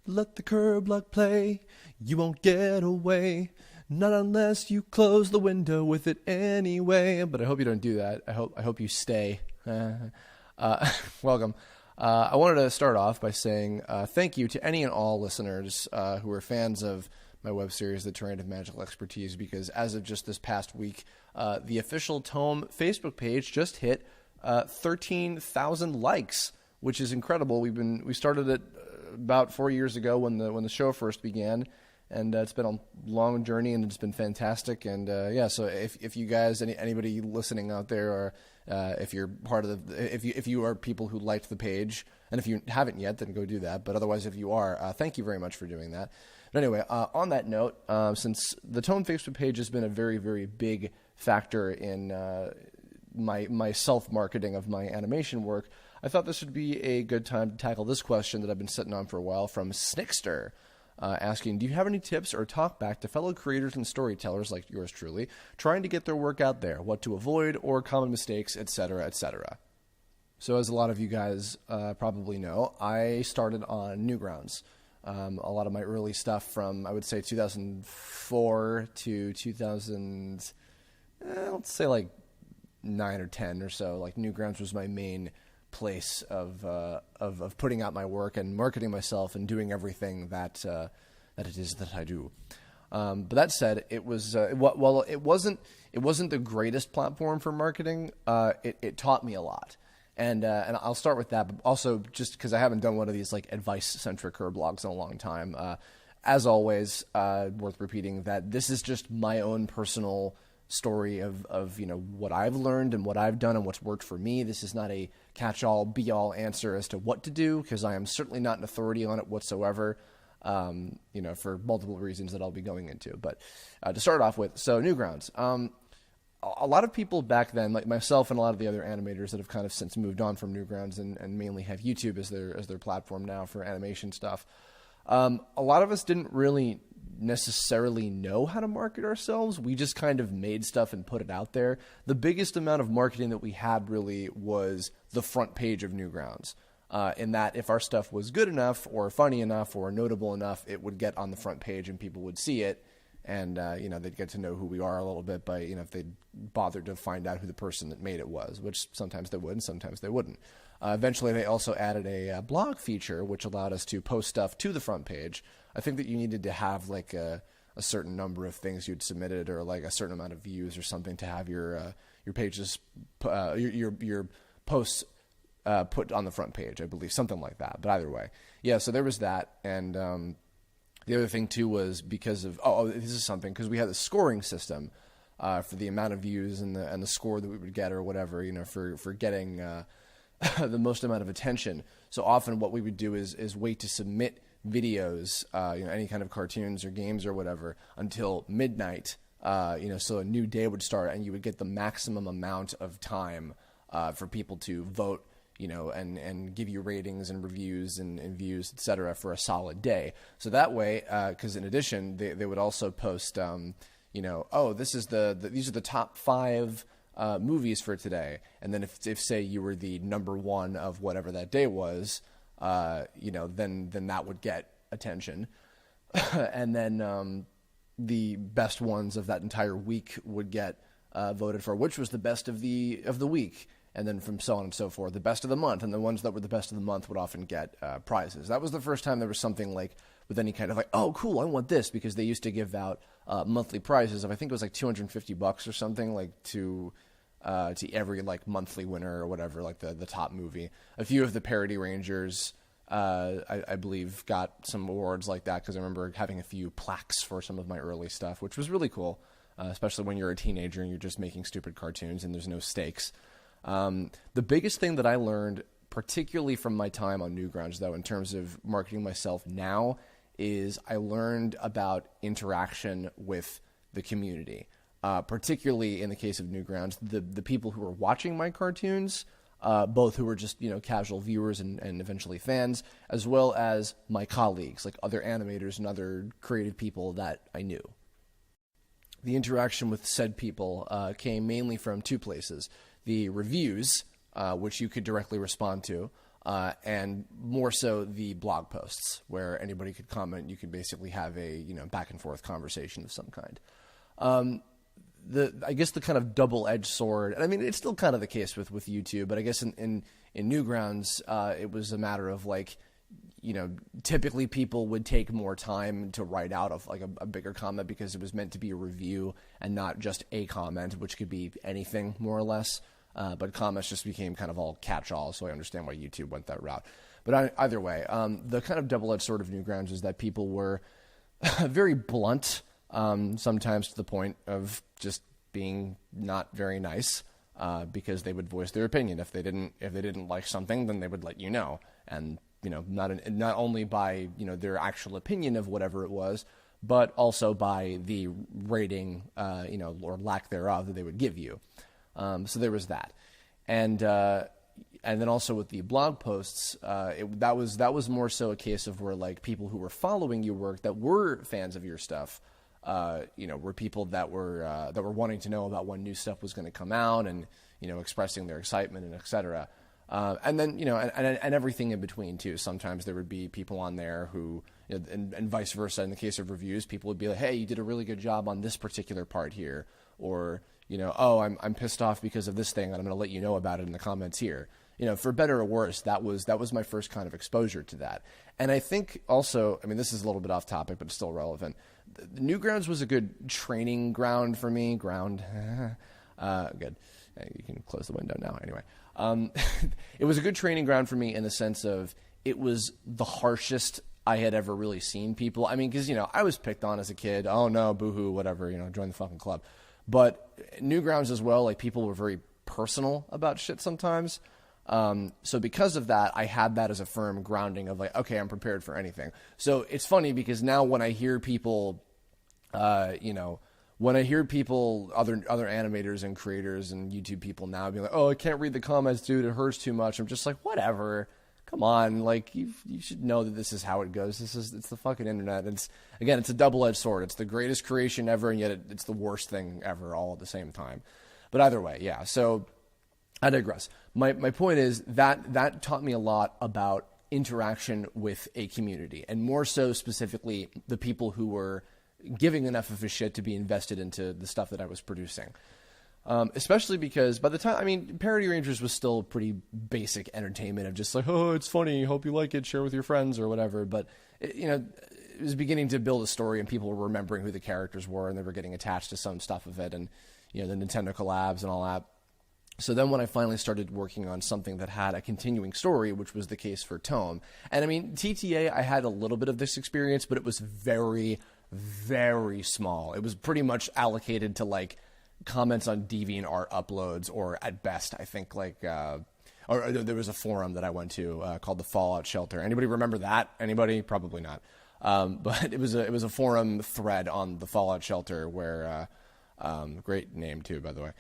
Let the Kirblog play. You won't get away. Not unless you close the window with it anyway. But I hope you don't do that. I hope you stay. Welcome. I wanted to start off by saying thank you to any and all listeners who are fans of my web series, The Terrain of Magical Expertise, because as of just this past week, the official Tome Facebook page just hit 13,000 likes, which is incredible. We started it about 4 years ago when the show first began, and it's been a long journey, and it's been fantastic. And so if you guys, anybody listening out there, or if you're part of if you are people who liked the page, and if you haven't yet, then go do that. But otherwise, if you are, thank you very much for doing that. But anyway, on that note, since the Tome Facebook page has been a very, very big factor in my self-marketing of my animation work, I thought this would be a good time to tackle this question that I've been sitting on for a while from Snickster, asking, do you have any tips or talk back to fellow creators and storytellers like yours truly, trying to get their work out there, what to avoid or common mistakes, etc., etc.? So as a lot of you guys probably know, I started on Newgrounds. A lot of my early stuff from, I would say, 2004 to 2000, let's say like 9 or 10 or so. Like Newgrounds was my main place of putting out my work and marketing myself and doing everything that it is that I do. But that said, it was while it wasn't the greatest platform for marketing. It taught me a lot. And I'll start with that, but also just because I haven't done one of these like advice-centric Kirblogs in a long time. As always, worth repeating that this is just my own personal story of what I've learned and what I've done and what's worked for me. This is not a catch-all, be-all answer as to what to do, because I am certainly not an authority on it whatsoever. For multiple reasons that I'll be going into. But to start off with, so Newgrounds. A lot of people back then, like myself and a lot of the other animators that have kind of since moved on from Newgrounds and mainly have YouTube as their platform now for animation stuff, a lot of us didn't really necessarily know how to market ourselves. We just kind of made stuff and put it out there. The biggest amount of marketing that we had really was the front page of Newgrounds. In that if our stuff was good enough or funny enough or notable enough, it would get on the front page and people would see it. And, they'd get to know who we are a little bit by, if they'd bothered to find out who the person that made it was, which sometimes they would and sometimes they wouldn't. Eventually, they also added a blog feature, which allowed us to post stuff to the front page. I think that you needed to have, like, a certain number of things you'd submitted or, like, a certain amount of views or something to have your pages, your posts put on the front page, I believe, something like that. But either way. Yeah, so there was that, and the other thing, too, was because of, this is something, because we had a scoring system for the amount of views and the score that we would get or whatever, for getting the most amount of attention. So often what we would do is wait to submit videos, any kind of cartoons or games or whatever, until midnight, so a new day would start and you would get the maximum amount of time for people to vote, and give you ratings and reviews and views, etc., for a solid day. So that way, because in addition, they would also post, these are the top 5 movies for today. And then if say you were the number 1 of whatever that day was, then that would get attention. And then the best ones of that entire week would get voted for, which was the best of the week. And then from so on and so forth, the best of the month. And the ones that were the best of the month would often get prizes. That was the first time there was something like with any kind of like, oh, cool, I want this, because they used to give out monthly prizes of, I think it was like $250 or something, like to every like monthly winner or whatever, like the top movie. A few of the Parody Rangers, I believe, got some awards like that, because I remember having a few plaques for some of my early stuff, which was really cool, especially when you're a teenager and you're just making stupid cartoons and there's no stakes. The biggest thing that I learned, particularly from my time on Newgrounds, though, in terms of marketing myself now, is I learned about interaction with the community. Particularly in the case of Newgrounds, the people who were watching my cartoons, both who were just, casual viewers and eventually fans, as well as my colleagues, like other animators and other creative people that I knew. The interaction with said people came mainly from 2 places. The reviews, which you could directly respond to, and more so the blog posts where anybody could comment. You could basically have a back and forth conversation of some kind. I guess the kind of double-edged sword, and I mean it's still kind of the case with YouTube, but I guess in Newgrounds it was a matter of like, typically people would take more time to write out of like a bigger comment because it was meant to be a review and not just a comment, which could be anything more or less. But comments just became kind of all catch-all, so I understand why YouTube went that route. But either way, the kind of double-edged sword of Newgrounds is that people were very blunt, sometimes to the point of just being not very nice, because they would voice their opinion. If they didn't like something, then they would let you know, and not only by their actual opinion of whatever it was, but also by the rating, or lack thereof that they would give you. So there was that, and then also with the blog posts, that was more so a case of where like people who were following your work that were fans of your stuff, were people that were wanting to know about when new stuff was going to come out and expressing their excitement and etc. And then and everything in between too. Sometimes there would be people on there who, and vice versa. In the case of reviews, people would be like, "Hey, you did a really good job on this particular part here," or "Oh, I'm pissed off because of this thing, and I'm going to let you know about it in the comments here." For better or worse, that was my first kind of exposure to that. And I think also, I mean, this is a little bit off topic, but it's still relevant. The Newgrounds was a good training ground for me. Good. You can close the window now. Anyway, it was a good training ground for me in the sense of it was the harshest I had ever really seen people. I mean, because I was picked on as a kid. Oh no, boohoo, whatever. Join the fucking club. But Newgrounds as well, like people were very personal about shit sometimes. So because of that, I had that as a firm grounding of like, okay, I'm prepared for anything. So it's funny because now when I hear people, other animators and creators and YouTube people now being like, oh, I can't read the comments, dude, it hurts too much. I'm just like, whatever. Come on, like you should know that this is how it goes. It's the fucking internet. It's a double-edged sword. It's the greatest creation ever, and yet it's the worst thing ever, all at the same time. But either way, yeah. So I digress. My point is that taught me a lot about interaction with a community, and more so specifically the people who were giving enough of a shit to be invested into the stuff that I was producing. Especially because by the time, Parody Rangers was still pretty basic entertainment of just like, oh, it's funny, hope you like it, share with your friends or whatever. But, it was beginning to build a story and people were remembering who the characters were and they were getting attached to some stuff of it and, the Nintendo collabs and all that. So then when I finally started working on something that had a continuing story, which was the case for Tome, and TTA, I had a little bit of this experience, but it was very, very small. It was pretty much allocated to like comments on DeviantArt uploads, or at best, I think like, or there was a forum that I went to called the Fallout Shelter. Anybody remember that? Anybody? Probably not. But it was a forum thread on the Fallout Shelter where, great name too, by the way,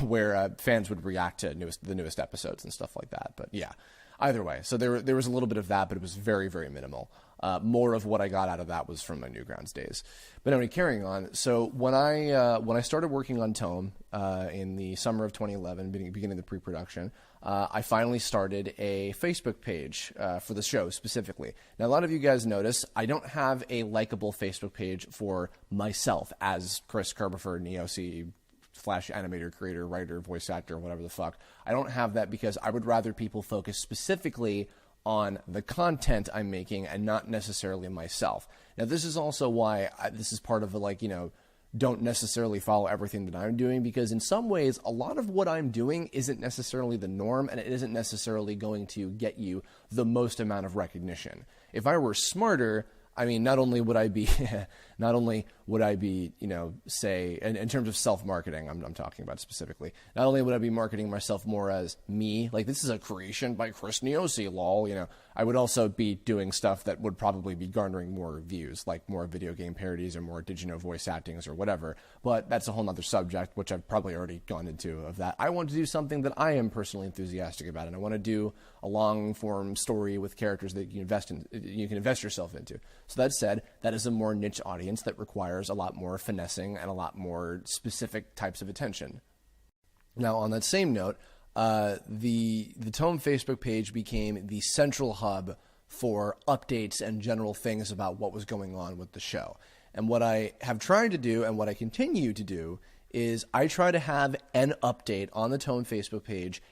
where fans would react to the newest episodes and stuff like that. But yeah, either way, so there was a little bit of that, but it was very, very minimal. More of what I got out of that was from my Newgrounds days. But anyway, carrying on. So when I started working on Tome in the summer of 2011, beginning the pre-production, I finally started a Facebook page for the show specifically. Now, a lot of you guys notice I don't have a likable Facebook page for myself as Chris Kerberford, Neosi, Flash animator, creator, writer, voice actor, whatever the fuck. I don't have that because I would rather people focus specifically on the content I'm making and not necessarily myself. Now, this is also why this is part of the, don't necessarily follow everything that I'm doing, because in some ways, a lot of what I'm doing isn't necessarily the norm, and it isn't necessarily going to get you the most amount of recognition. If I were smarter, not only would I be, say, in terms of self-marketing, I'm talking about specifically, not only would I be marketing myself more as me, like this is a creation by Chris Neosi, lol, I would also be doing stuff that would probably be garnering more views, like more video game parodies or more voice actings or whatever, but that's a whole nother subject, which I've probably already gone into of that. I want to do something that I am personally enthusiastic about, and I want to do a long-form story with characters that you can invest yourself into. So that said, that is a more niche audience that requires a lot more finessing and a lot more specific types of attention. Now, on that same note, the Tome Facebook page became the central hub for updates and general things about what was going on with the show. And what I have tried to do and what I continue to do is I try to have an update on the Tome Facebook page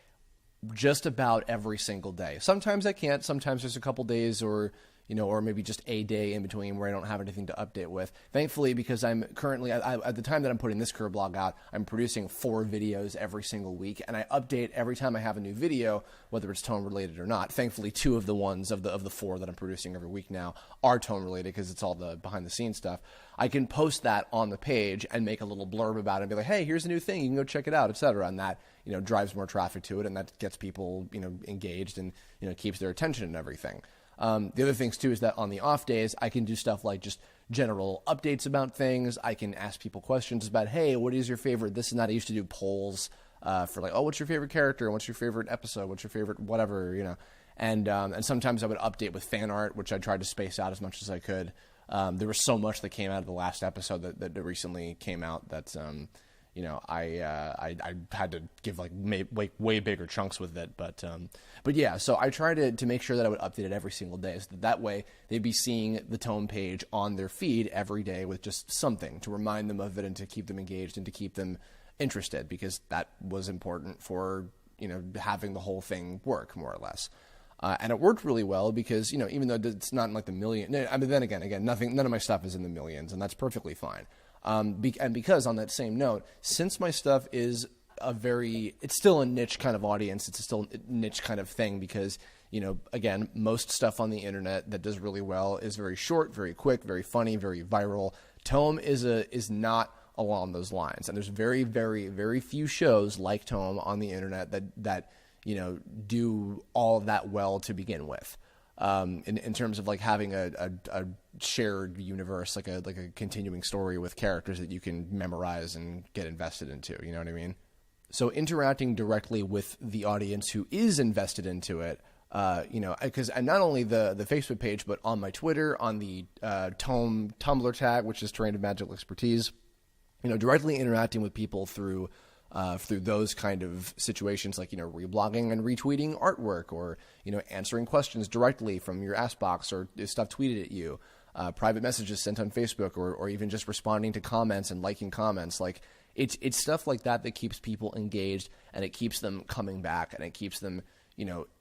just about every single day. Sometimes I can't. Sometimes there's a couple days or maybe just a day in between where I don't have anything to update with. Thankfully, because I'm currently, at the time that I'm putting this Kirblog out, I'm producing 4 videos every single week, and I update every time I have a new video, whether it's tone related or not. Thankfully, 2 of the ones of the 4 that I'm producing every week now are tone related because it's all the behind the scenes stuff. I can post that on the page and make a little blurb about it and be like, hey, here's a new thing, you can go check it out, etc. And that, drives more traffic to it, and that gets people, engaged and, keeps their attention and everything. The other things too is that on the off days, I can do stuff like just general updates about things. I can ask people questions about, hey, what is your favorite this and that. I used to do polls for like, oh, what's your favorite character? What's your favorite episode? What's your favorite whatever, And sometimes I would update with fan art, which I tried to space out as much as I could. There was so much that came out of the last episode that recently came out that I had to give like way bigger chunks with it, but yeah. So I try to make sure that I would update it every single day, so that way they'd be seeing the Tome page on their feed every day with just something to remind them of it and to keep them engaged and to keep them interested, because that was important for having the whole thing work more or less. And it worked really well because, even though it's not in like the million, I mean, then again, none of my stuff is in the millions, and that's perfectly fine. And because on that same note, since my stuff is it's still a niche kind of audience, it's still a niche kind of thing because, again, most stuff on the internet that does really well is very short, very quick, very funny, very viral. Tome is not along those lines. And there's very, very, very few shows like Tome on the internet that do all of that well to begin with. In terms of like having a shared universe, like a continuing story with characters that you can memorize and get invested into, you know what I mean? So interacting directly with the audience who is invested into it, because and not only the Facebook page, but on my Twitter, on the Tome Tumblr tag, which is Terrain of Magical Expertise, directly interacting with people through those kind of situations, like, reblogging and retweeting artwork, or, answering questions directly from your ask box or stuff tweeted at you, private messages sent on Facebook, or even just responding to comments and liking comments. Like it's stuff like that keeps people engaged, and it keeps them coming back, and it keeps them,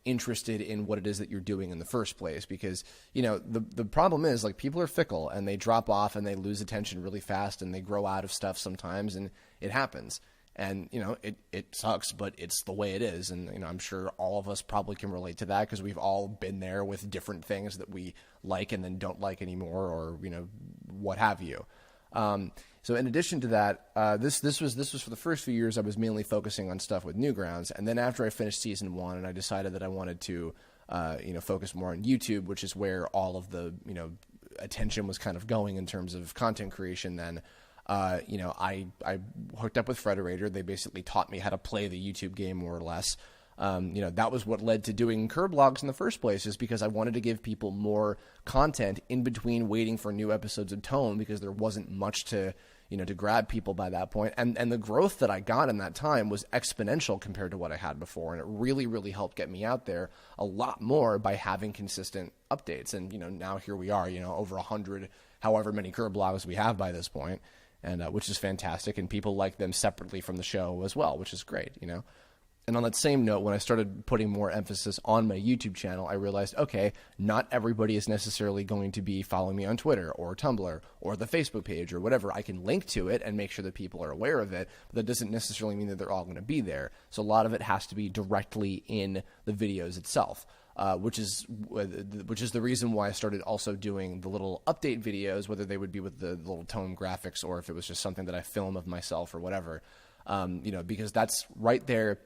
interested in what it is that you're doing in the first place. Because, the problem is, like, people are fickle and they drop off and they lose attention really fast and they grow out of stuff sometimes, and it happens. And, it sucks, but it's the way it is. And, I'm sure all of us probably can relate to that because we've all been there with different things that we like and then don't like anymore, or, what have you. So in addition to that, this was for the first few years I was mainly focusing on stuff with Newgrounds. And then after I finished season 1 and I decided that I wanted to, focus more on YouTube, which is where all of the, attention was kind of going in terms of content creation, then I hooked up with Frederator. They basically taught me how to play the YouTube game, more or less. That was what led to doing Kirblogs in the first place, is because I wanted to give people more content in between waiting for new episodes of Tone, because there wasn't much to grab people by that point. And the growth that I got in that time was exponential compared to what I had before. And it really, really helped get me out there a lot more by having consistent updates. And, now here we are, over 100, however many Kirblogs we have by this point. And which is fantastic, and people like them separately from the show as well, which is great, And on that same note, when I started putting more emphasis on my YouTube channel, I realized, okay, not everybody is necessarily going to be following me on Twitter or Tumblr or the Facebook page or whatever. I can link to it and make sure that people are aware of it, but that doesn't necessarily mean that they're all going to be there. So a lot of it has to be directly in the videos itself. Which is the reason why I started also doing the little update videos, whether they would be with the little Tone graphics or if it was just something that I film of myself or whatever, because that's right there.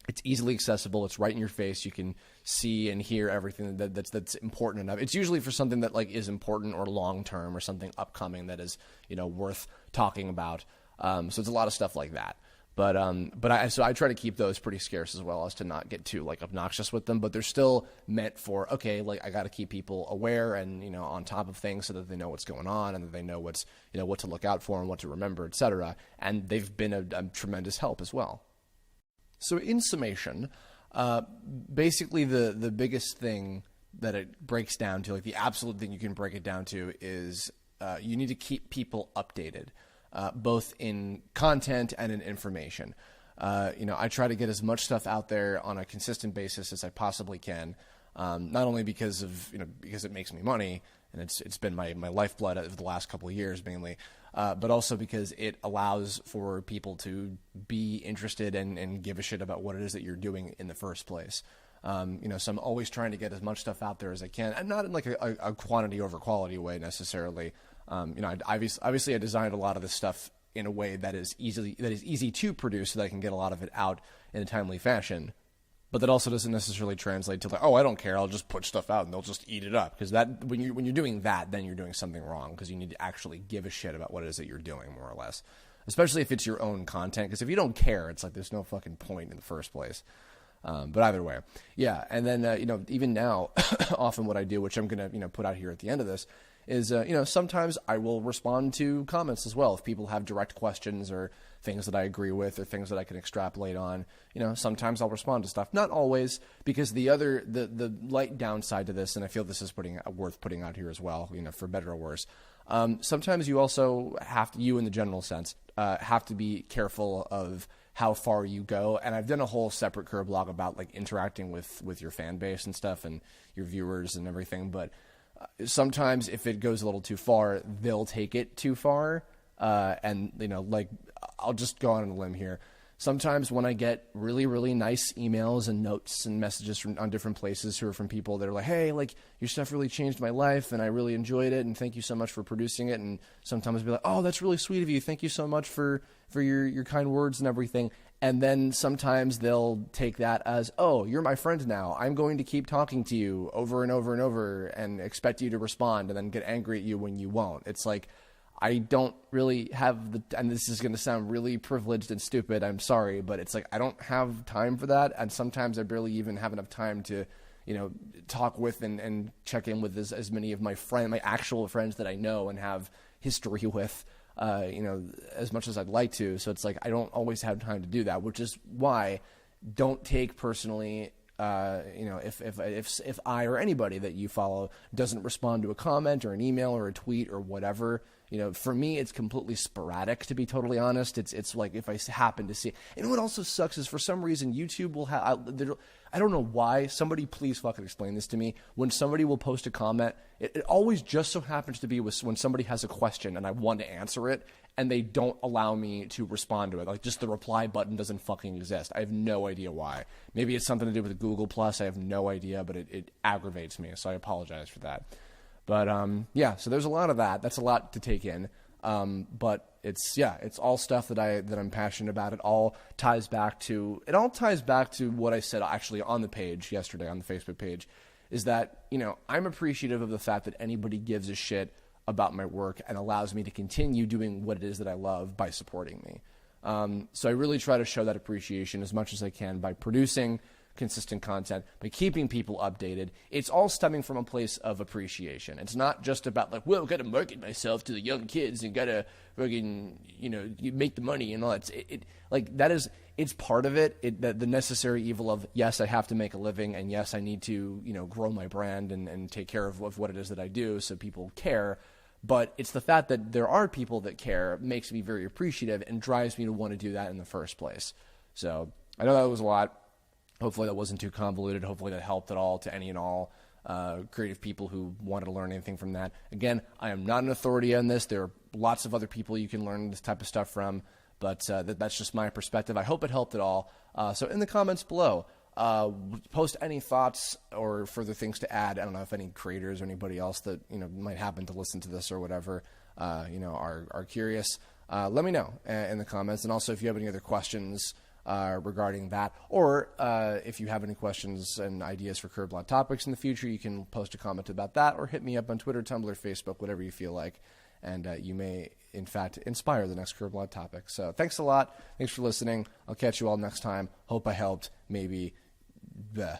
It's easily accessible. It's right in your face. You can see and hear everything that's important enough. It's usually for something that is important or long term, or something upcoming that is worth talking about. So it's a lot of stuff like that. But I try to keep those pretty scarce as well, as to not get too obnoxious with them. But they're still meant for, okay, I got to keep people aware and on top of things, so that they know what's going on and that they know what's what to look out for and what to remember, etc. And they've been a tremendous help as well. So in summation, basically the biggest thing that it breaks down to, like the absolute thing you can break it down to, is you need to keep people updated, both in content and in information. I try to get as much stuff out there on a consistent basis as I possibly can, not only because it makes me money, and it's been my lifeblood over the last couple of years mainly, but also because it allows for people to be interested and give a shit about what it is that you're doing in the first place. So I'm always trying to get as much stuff out there as I can, and not in like a quantity over quality way necessarily. Obviously I designed a lot of this stuff in a way that is easy to produce, so that I can get a lot of it out in a timely fashion. But that also doesn't necessarily translate to like, oh, I don't care, I'll just put stuff out and they'll just eat it up. Because that when you're doing that, then you're doing something wrong, because you need to actually give a shit about what it is that you're doing, more or less. Especially if it's your own content, because if you don't care, it's like there's no fucking point in the first place. But either way, yeah. And then even now, often what I do, which I'm gonna put out here at the end of this, is sometimes I will respond to comments as well if people have direct questions or things that I agree with or things that I can extrapolate on. Sometimes I'll respond to stuff. Not always, because the light downside to this, and I feel this is worth putting out here as well, for better or worse. Sometimes you also have to, in the general sense, have to be careful of how far you go. And I've done a whole separate Kirblog about like interacting with your fan base and stuff and your viewers and everything. But sometimes if it goes a little too far, they'll take it too far. And I'll just go on a limb here. Sometimes when I get really, really nice emails and notes and messages on different places who are from people that are like, hey, like your stuff really changed my life and I really enjoyed it and thank you so much for producing it. And sometimes I'll be like, oh, that's really sweet of you. Thank you so much for your kind words and everything. And then sometimes they'll take that as, oh, you're my friend now. I'm going to keep talking to you over and over and over and expect you to respond, and then get angry at you when you won't. It's like, I don't really have and this is going to sound really privileged and stupid, I'm sorry, but it's like, I don't have time for that. And sometimes I barely even have enough time to, talk with and check in with as many of my actual friends that I know and have history with, as much as I'd like to. So it's like, I don't always have time to do that, which is why don't take personally, if I or anybody that you follow doesn't respond to a comment or an email or a tweet or whatever. For me, it's completely sporadic, to be totally honest. It's like if I happen to see. And what also sucks is for some reason YouTube will have. I don't know why. Somebody please fucking explain this to me. When somebody will post a comment, it always just so happens to be when somebody has a question and I want to answer it, and they don't allow me to respond to it. Like, just the reply button doesn't fucking exist. I have no idea why. Maybe it's something to do with Google Plus. I have no idea, but it aggravates me. So I apologize for that. But, so there's a lot of that. That's a lot to take in. But it's all stuff that I'm passionate about. It all ties back to what I said actually on the page yesterday, on the Facebook page, is that, I'm appreciative of the fact that anybody gives a shit about my work and allows me to continue doing what it is that I love by supporting me. So I really try to show that appreciation as much as I can by producing consistent content, by keeping people updated. It's all stemming from a place of appreciation. It's not just about like, well, got to market myself to the young kids and got to fucking, you make the money and all that. It's part of it. The necessary evil of, yes, I have to make a living, and yes, I need to, grow my brand and take care of what it is that I do so people care. But it's the fact that there are people that care makes me very appreciative and drives me to want to do that in the first place. So I know that was a lot. Hopefully that wasn't too convoluted. Hopefully that helped at all to any and all creative people who wanted to learn anything from that. Again, I am not an authority on this. There are lots of other people you can learn this type of stuff from, but that's just my perspective. I hope it helped at all. So in the comments below, post any thoughts or further things to add. I don't know if any creators or anybody else that might happen to listen to this or whatever are curious. Let me know in the comments, and also if you have any other questions regarding that, or if you have any questions and ideas for Kirblog topics in the future, you can post a comment about that, or hit me up on Twitter, Tumblr, Facebook, whatever you feel like, and you may in fact inspire the next Kirblog topic. So thanks a lot. Thanks for listening. I'll catch you all next time. Hope I helped. Maybe. Bleh.